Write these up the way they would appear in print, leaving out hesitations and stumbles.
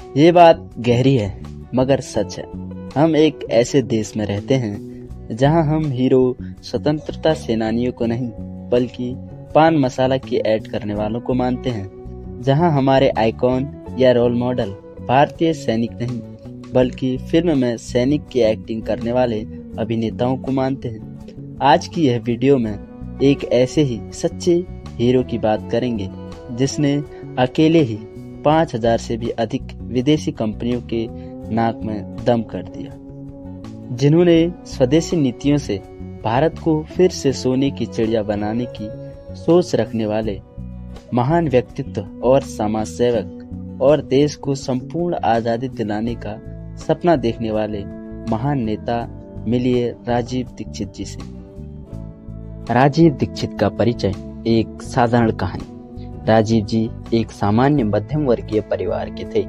ये बात गहरी है मगर सच है। हम एक ऐसे देश में रहते हैं जहां हम हीरो स्वतंत्रता सेनानियों को नहीं बल्कि पान मसाला की ऐड करने वालों को मानते हैं। जहां हमारे आइकॉन या रोल मॉडल भारतीय सैनिक नहीं बल्कि फिल्म में सैनिक की एक्टिंग करने वाले अभिनेताओं को मानते हैं। आज की यह वीडियो में एक ऐसे ही सच्चे हीरो की बात करेंगे जिसने अकेले ही 5000 से भी अधिक विदेशी कंपनियों के नाक में दम कर दिया, जिन्होंने स्वदेशी नीतियों से भारत को फिर से सोने की चिड़िया बनाने की सोच रखने वाले महान व्यक्तित्व और समाज सेवक और देश को संपूर्ण आजादी दिलाने का सपना देखने वाले महान नेता मिलिए राजीव दीक्षित जी से। राजीव दीक्षित का परिचय एक साधारण कहानी। राजीव जी एक सामान्य मध्यम वर्गीय परिवार के थे।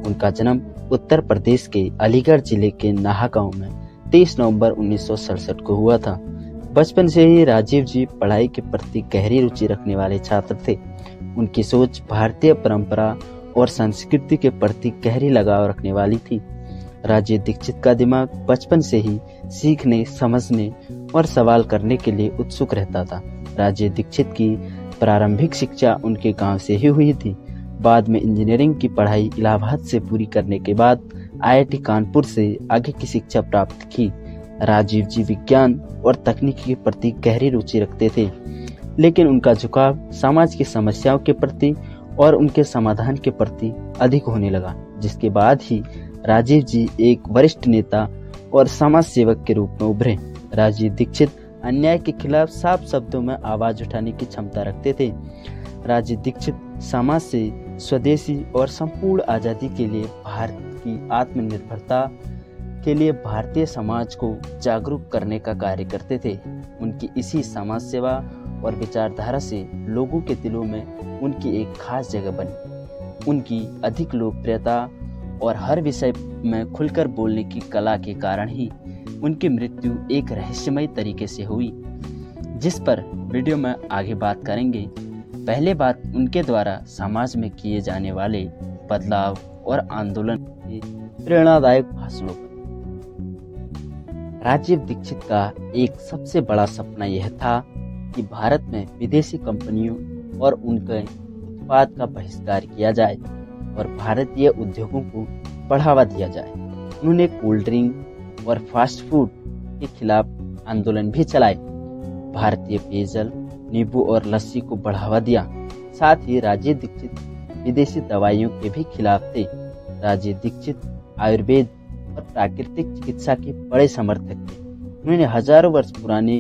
उनका जन्म उत्तर प्रदेश के अलीगढ़ जिले के नाहा गांव में 23 नवंबर 1967 को हुआ था। बचपन से ही राजीव जी पढ़ाई के प्रति गहरी रुचि रखने वाले छात्र थे। उनकी सोच भारतीय परंपरा और संस्कृति के प्रति गहरी लगाव रखने वाली थी। राजीव दीक्षित का दिमाग बचपन से ही सीखने, समझने और सवाल करने के लिए उत्सुक रहता था। राजीव दीक्षित की प्रारंभिक शिक्षा उनके गांव से ही हुई थी। बाद में इंजीनियरिंग की पढ़ाई इलाहाबाद से पूरी करने के बाद आईआईटी कानपुर से आगे की शिक्षा प्राप्त की। राजीव जी विज्ञान और तकनीक के प्रति गहरी रुचि रखते थे, लेकिन उनका झुकाव समाज की समस्याओं के प्रति और उनके समाधान के प्रति अधिक होने लगा, जिसके बाद ही राजीव जी एक वरिष्ठ नेता और समाज सेवक के रूप में उभरे। राजीव दीक्षित अन्याय के खिलाफ साफ शब्दों में आवाज उठाने की क्षमता रखते थे। राजीव दीक्षित समाज से स्वदेशी और संपूर्ण आजादी के लिए, भारत की आत्मनिर्भरता के लिए भारतीय समाज को जागरूक करने का कार्य करते थे। उनकी इसी समाज सेवा और विचारधारा से लोगों के दिलों में उनकी एक खास जगह बनी। उनकी अधिक लोकप्रियता और हर विषय में खुलकर बोलने की कला के कारण ही उनकी मृत्यु एक रहस्यमय तरीके से हुई, जिस पर वीडियो में आगे बात करेंगे। पहले बात उनके द्वारा समाज में किए जाने वाले बदलाव और आंदोलन के प्रेरणादायक भाषणों पर। राजीव दीक्षित का एक सबसे बड़ा सपना यह था कि भारत में विदेशी कंपनियों और उनके उत्पाद का बहिष्कार किया जाए और भारतीय उद्योगों को बढ़ावा दिया जाए। उन्होंने कोल्ड ड्रिंक और फास्ट फूड के खिलाफ आंदोलन भी चलाए, भारतीय पेयजल, नींबू और लस्सी को बढ़ावा दिया। साथ ही राजीव दीक्षित विदेशी दवाइयों के भी खिलाफ थे। राजीव दीक्षित आयुर्वेद और प्राकृतिक चिकित्सा के बड़े समर्थक थे। उन्होंने हजारों वर्ष पुराने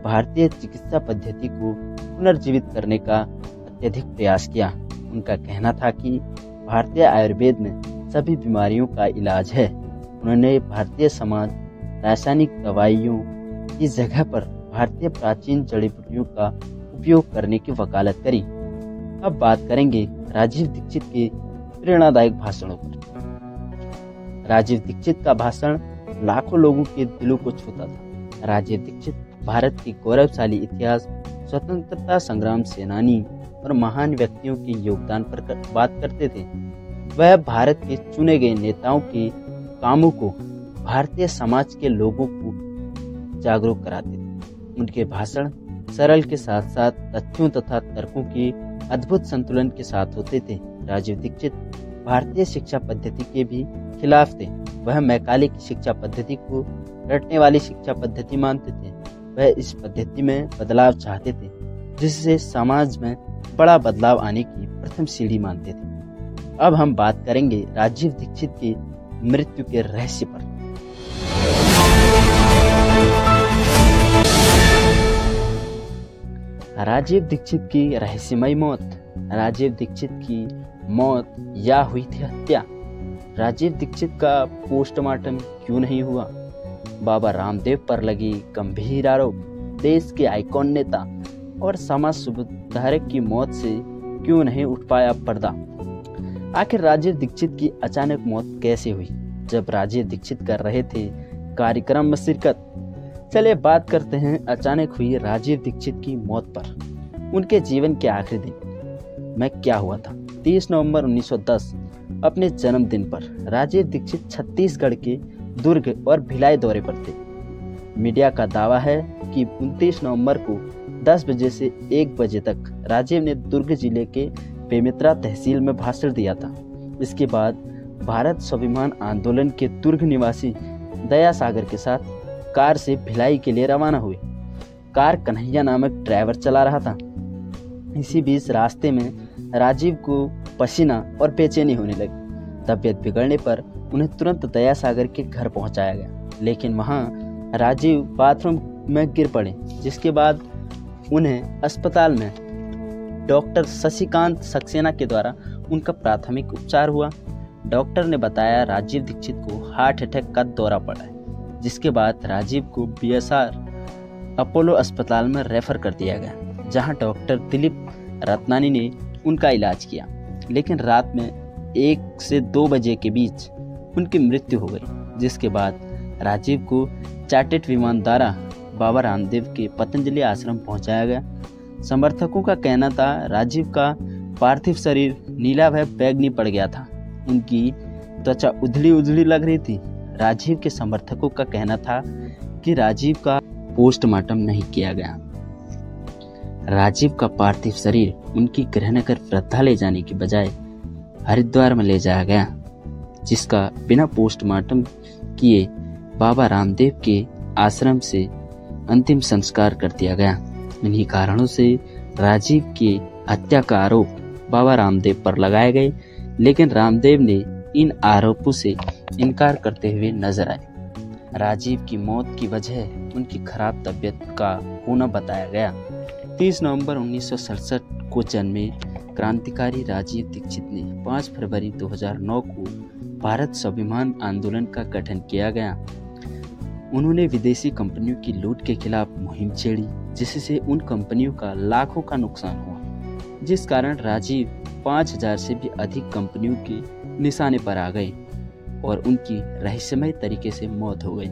भारतीय चिकित्सा पद्धति को पुनर्जीवित करने का अत्यधिक प्रयास किया। उनका कहना था कि भारतीय आयुर्वेद में सभी बीमारियों का इलाज है। उन्होंने भारतीय समाज रासायनिक दवाइयों की जगह पर भारतीय प्राचीन जड़ी बूटियों का उपयोग करने की वकालत करी। अब बात करेंगे राजीव दीक्षित के प्रेरणादायक भाषणों पर। राजीव दीक्षित का भाषण लाखों लोगों के दिलों को छूता था। राजीव दीक्षित भारत के गौरवशाली इतिहास, स्वतंत्रता संग्राम सेनानी और महान व्यक्तियों के योगदान पर बात करते थे। वह भारत के चुने गए नेताओं के कामों को भारतीय समाज के लोगों को जागरूक कराते थे। उनके भाषण सरल के साथ साथ तथ्यों तथा तर्कों के अद्भुत संतुलन के साथ होते थे। राजीव दीक्षित भारतीय शिक्षा पद्धति के भी खिलाफ थे। वह मैकाले की शिक्षा पद्धति को रटने वाली शिक्षा पद्धति मानते थे। वह इस पद्धति में बदलाव चाहते थे, जिससे समाज में बड़ा बदलाव आने की प्रथम सीढ़ी मानते थे। अब हम बात करेंगे राजीव दीक्षित की मृत्यु के रहस्य पर। राजीव दीक्षित की रहस्यमय मौत। राजीव दीक्षित की मौत या हुई थी हत्या। राजीव दीक्षित का पोस्टमार्टम क्यों नहीं हुआ? बाबा रामदेव पर लगी गंभीर आरोप, देश के आइकॉन नेता और समाज सुधारक की मौत से क्यों नहीं उठ पाया पर्दा? आखिर राजीव दीक्षित की अचानक मौत कैसे हुई, जब राजीव दीक्षित कर रहे थे कार्यक्रम में शिरकत? चलिए बात करते हैं अचानक हुई राजीव दीक्षित की मौत पर। उनके जीवन के आखिरी दिन में क्या हुआ था। 30 नवंबर 1910 अपने जन्मदिन पर राजीव दीक्षित छत्तीसगढ़ के दुर्ग और भिलाई दौरे पर थे। मीडिया का दावा है कि 29 नवंबर को 10 बजे से 1 बजे तक राजीव ने दुर्ग जिले के बेमेतरा तहसील में भाषण दिया था। इसके बाद भारत स्वाभिमान आंदोलन के दुर्ग निवासी दया सागर के साथ कार से भिलाई के लिए रवाना हुए। कार कन्हैया नामक ड्राइवर चला रहा था। इसी बीच रास्ते में राजीव को पसीना और बेचैनी होने लगी। तबीयत बिगड़ने पर उन्हें तुरंत दया सागर के घर पहुंचाया गया, लेकिन वहां राजीव बाथरूम में गिर पड़े, जिसके बाद उन्हें अस्पताल में डॉक्टर शशिकांत सक्सेना के द्वारा उनका प्राथमिक उपचार हुआ। डॉक्टर ने बताया राजीव दीक्षित को हार्ट अटैक का दौरा पड़ा है, जिसके बाद राजीव को बीएसआर अपोलो अस्पताल में रेफर कर दिया गया, जहां डॉक्टर दिलीप रत्नानी ने उनका इलाज किया, लेकिन रात में 1 से 2 बजे के बीच उनकी मृत्यु हो गई। जिसके बाद राजीव को चार्टर्ड विमान द्वारा बाबा रामदेव के पतंजलि आश्रम पहुंचाया गया। समर्थकों का कहना था राजीव का पार्थिव शरीर नीला व बैंगनी पड़ गया था। उनकी त्वचा उधड़ी उधड़ी लग रही थी। राजीव के समर्थकों का कहना था कि राजीव का पोस्टमार्टम नहीं किया गया। राजीव का पार्थिव शरीर उनकी गृहनगर वृद्धा ले जाने की बजाय हरिद्वार में ले जाया गया, जिसका बिना पोस्टमार्टम किए बाबा रामदेव के आश्रम से अंतिम संस्कार कर दिया गया। इन्हीं कारणों से राजीव की हत्या का आरोप बाबा रामदेव पर लगाए गए, लेकिन रामदेव ने इन आरोपों से इनकार करते हुए नजर आए। राजीव की मौत की वजह उनकी खराब तबीयत का होना बताया गया। 30 नवंबर 1967 को जन्मे क्रांतिकारी राजीव दीक्षित ने 5 फरवरी 2009 को भारत स्वाभिमान आंदोलन का गठन किया गया। उन्होंने विदेशी कंपनियों की लूट के खिलाफ मुहिम छेड़ी, जिससे उन कंपनियों का लाखों का नुकसान हुआ, जिस कारण राजीव 5000 से भी अधिक कंपनियों के निशाने पर आ गए और उनकी रहस्यमय तरीके से मौत हो गई।